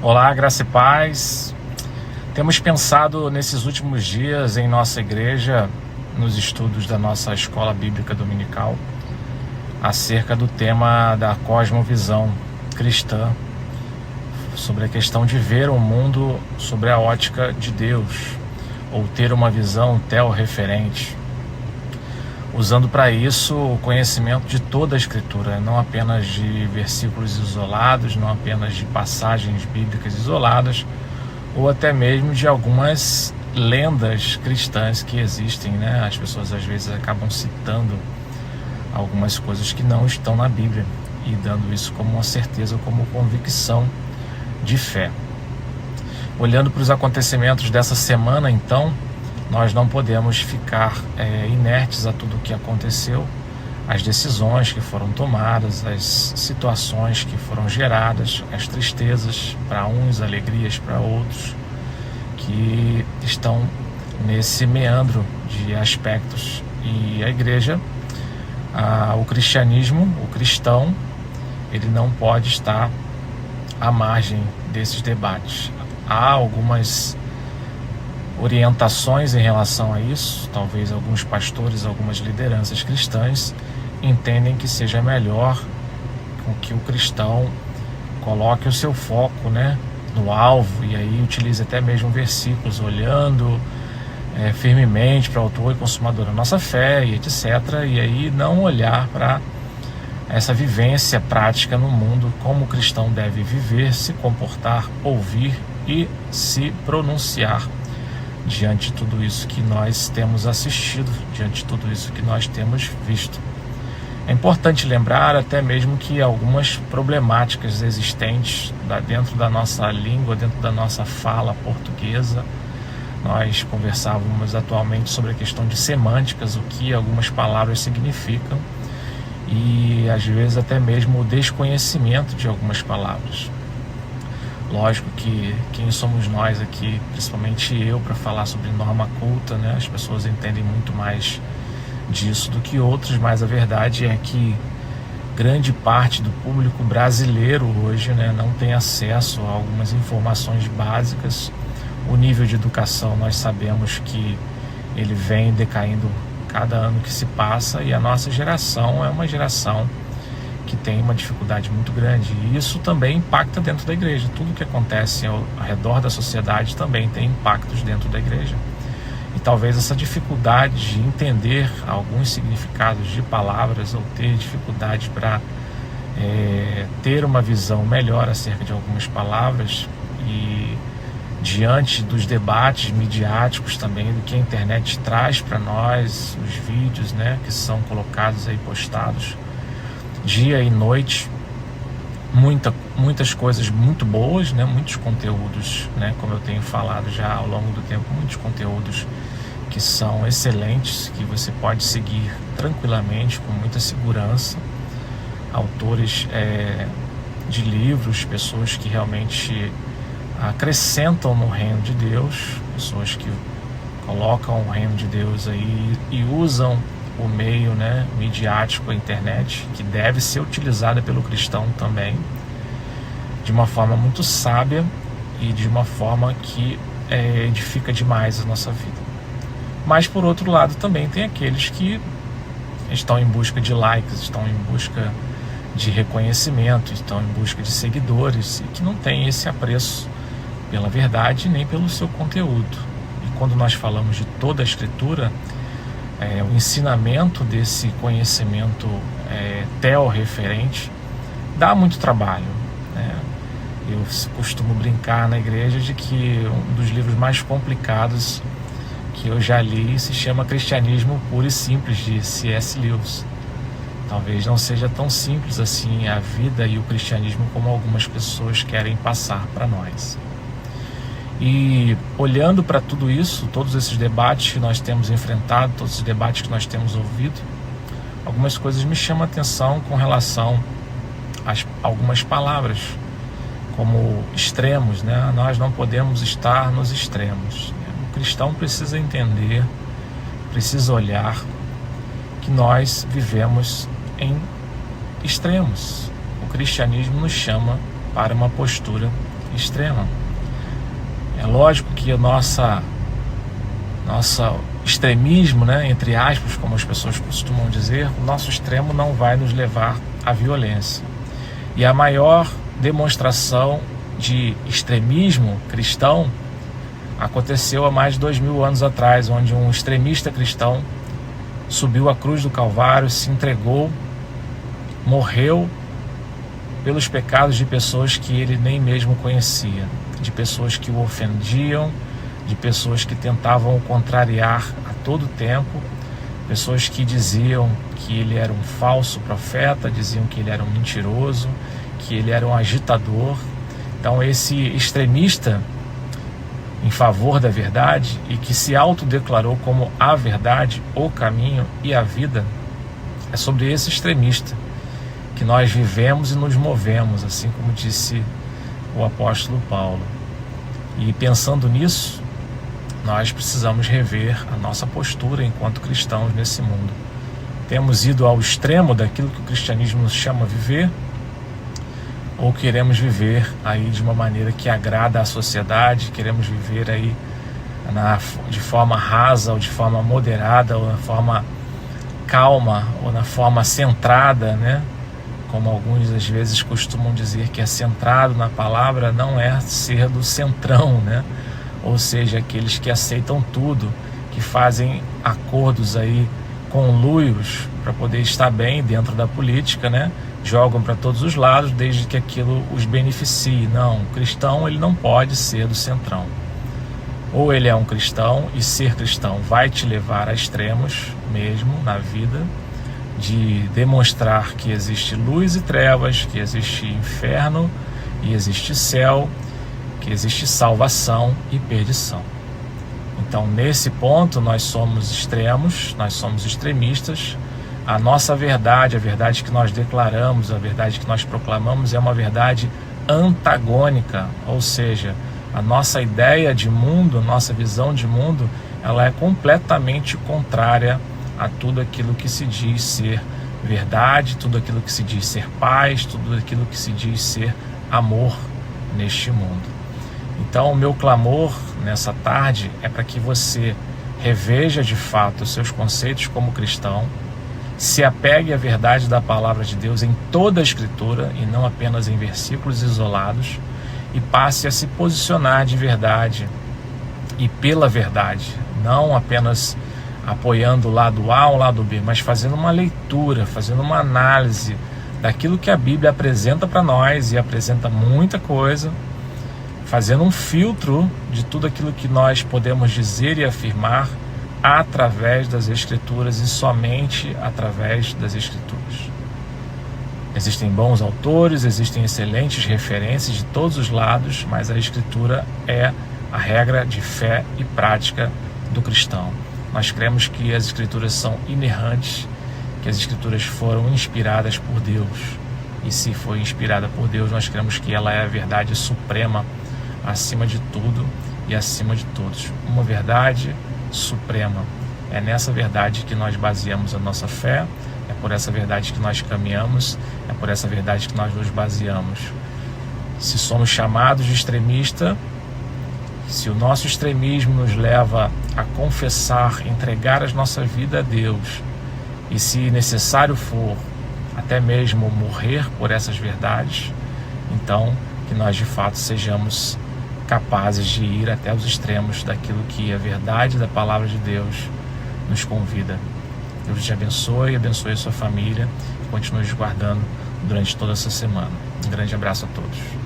Olá, graça e paz. Temos pensado nesses últimos dias em nossa igreja, nos estudos da nossa escola bíblica dominical, acerca do tema da cosmovisão cristã, sobre a questão de ver o mundo sobre a ótica de Deus, ou ter uma visão teorreferente, usando para isso o conhecimento de toda a Escritura, não apenas de versículos isolados, não apenas de passagens bíblicas isoladas, ou até mesmo de algumas lendas cristãs que existem, né? As pessoas às vezes acabam citando algumas coisas que não estão na Bíblia e dando isso como uma certeza, como convicção de fé. Olhando para os acontecimentos dessa semana, então, nós não podemos ficar inertes a tudo o que aconteceu, as decisões que foram tomadas, as situações que foram geradas, as tristezas para uns, alegrias para outros, que estão nesse meandro de aspectos. E a igreja, o cristianismo, o cristão, ele não pode estar à margem desses debates. Há algumas orientações em relação a isso. Talvez alguns pastores, algumas lideranças cristãs entendem que seja melhor com que o cristão coloque o seu foco, né, no alvo, e aí utilize até mesmo versículos olhando firmemente para o autor e consumador da nossa fé e etc, e aí não olhar para essa vivência prática no mundo, como o cristão deve viver, se comportar, ouvir e se pronunciar diante de tudo isso que nós temos assistido, diante de tudo isso que nós temos visto. É importante lembrar até mesmo que algumas problemáticas existentes dentro da nossa língua, dentro da nossa fala portuguesa, nós conversávamos atualmente sobre a questão de semânticas, o que algumas palavras significam, e às vezes até mesmo o desconhecimento de algumas palavras. Lógico que quem somos nós aqui, principalmente eu, para falar sobre norma culta, né? As pessoas entendem muito mais disso do que outros, mas a verdade é que grande parte do público brasileiro hoje, né, não tem acesso a algumas informações básicas. O nível de educação, nós sabemos que ele vem decaindo cada ano que se passa, e a nossa geração é uma geração que tem uma dificuldade muito grande, e isso também impacta dentro da igreja. Tudo que acontece ao redor da sociedade também tem impactos dentro da igreja, e talvez essa dificuldade de entender alguns significados de palavras, ou ter dificuldade para ter uma visão melhor acerca de algumas palavras, e diante dos debates midiáticos também, do que a internet traz para nós, os vídeos, né, que são colocados aí, postados dia e noite, muitas coisas muito boas, né? Muitos conteúdos, né? Como eu tenho falado já ao longo do tempo, muitos conteúdos que são excelentes, que você pode seguir tranquilamente, com muita segurança, autores de livros, pessoas que realmente acrescentam no reino de Deus, pessoas que colocam o reino de Deus aí e usam o meio, né, midiático, a internet, que deve ser utilizada pelo cristão também, de uma forma muito sábia e de uma forma que edifica demais a nossa vida. Mas, por outro lado, também tem aqueles que estão em busca de likes, estão em busca de reconhecimento, estão em busca de seguidores, e que não têm esse apreço pela verdade nem pelo seu conteúdo. E quando nós falamos de toda a Escritura, o ensinamento desse conhecimento teorreferente dá muito trabalho, né? Eu costumo brincar na igreja de que um dos livros mais complicados que eu já li se chama Cristianismo Puro e Simples, de C.S. Lewis. Talvez não seja tão simples assim a vida e o cristianismo como algumas pessoas querem passar para nós. E olhando para tudo isso, todos esses debates que nós temos enfrentado, todos esses debates que nós temos ouvido, algumas coisas me chamam a atenção com relação a algumas palavras, como extremos, né? Nós não podemos estar nos extremos. O cristão precisa entender, precisa olhar que nós vivemos em extremos. O cristianismo nos chama para uma postura extrema. É lógico que o nosso extremismo, né, entre aspas, como as pessoas costumam dizer, o nosso extremo não vai nos levar à violência. E a maior demonstração de extremismo cristão aconteceu há mais de 2000 anos atrás, onde um extremista cristão subiu a cruz do Calvário, se entregou, morreu pelos pecados de pessoas que ele nem mesmo conhecia, de pessoas que o ofendiam, de pessoas que tentavam o contrariar a todo tempo, pessoas que diziam que ele era um falso profeta, diziam que ele era um mentiroso, que ele era um agitador. Então esse extremista em favor da verdade e que se autodeclarou como a verdade, o caminho e a vida, é sobre esse extremista que nós vivemos e nos movemos, assim como disse o apóstolo Paulo. E pensando nisso, nós precisamos rever a nossa postura enquanto cristãos nesse mundo. Temos ido ao extremo daquilo que o cristianismo nos chama a viver, ou queremos viver aí de uma maneira que agrada à sociedade, queremos viver aí de forma rasa, ou de forma moderada, ou na forma calma, ou na forma centrada, né? Como alguns às vezes costumam dizer que é centrado na palavra, não é ser do centrão, né? Ou seja, aqueles que aceitam tudo, que fazem acordos aí conluios para poder estar bem dentro da política, né? Jogam para todos os lados desde que aquilo os beneficie. Não, o cristão ele não pode ser do centrão. Ou ele é um cristão, e ser cristão vai te levar a extremos mesmo na vida, de demonstrar que existe luz e trevas, que existe inferno e existe céu, que existe salvação e perdição. Então, nesse ponto, nós somos extremos, nós somos extremistas. A nossa verdade, a verdade que nós declaramos, a verdade que nós proclamamos é uma verdade antagônica, ou seja, a nossa ideia de mundo, a nossa visão de mundo, ela é completamente contrária a tudo aquilo que se diz ser verdade, tudo aquilo que se diz ser paz, tudo aquilo que se diz ser amor neste mundo. Então, o meu clamor nessa tarde é para que você reveja de fato os seus conceitos como cristão, se apegue à verdade da palavra de Deus em toda a Escritura e não apenas em versículos isolados, e passe a se posicionar de verdade e pela verdade, não apenas apoiando o lado A ou o lado B, mas fazendo uma leitura, fazendo uma análise daquilo que a Bíblia apresenta para nós, e apresenta muita coisa, fazendo um filtro de tudo aquilo que nós podemos dizer e afirmar através das Escrituras e somente através das Escrituras. Existem bons autores, existem excelentes referências de todos os lados, mas a Escritura é a regra de fé e prática do cristão. Nós cremos que as Escrituras são inerrantes, que as Escrituras foram inspiradas por Deus. E se foi inspirada por Deus, nós cremos que ela é a verdade suprema, acima de tudo e acima de todos. Uma verdade suprema. É nessa verdade que nós baseamos a nossa fé, é por essa verdade que nós caminhamos, é por essa verdade que nós nos baseamos. Se somos chamados de extremista, se o nosso extremismo nos leva a confessar, entregar as nossas vidas a Deus, e se necessário for, até mesmo morrer por essas verdades, então que nós de fato sejamos capazes de ir até os extremos daquilo que a verdade da palavra de Deus nos convida. Deus te abençoe a sua família e continue te guardando durante toda essa semana. Um grande abraço a todos.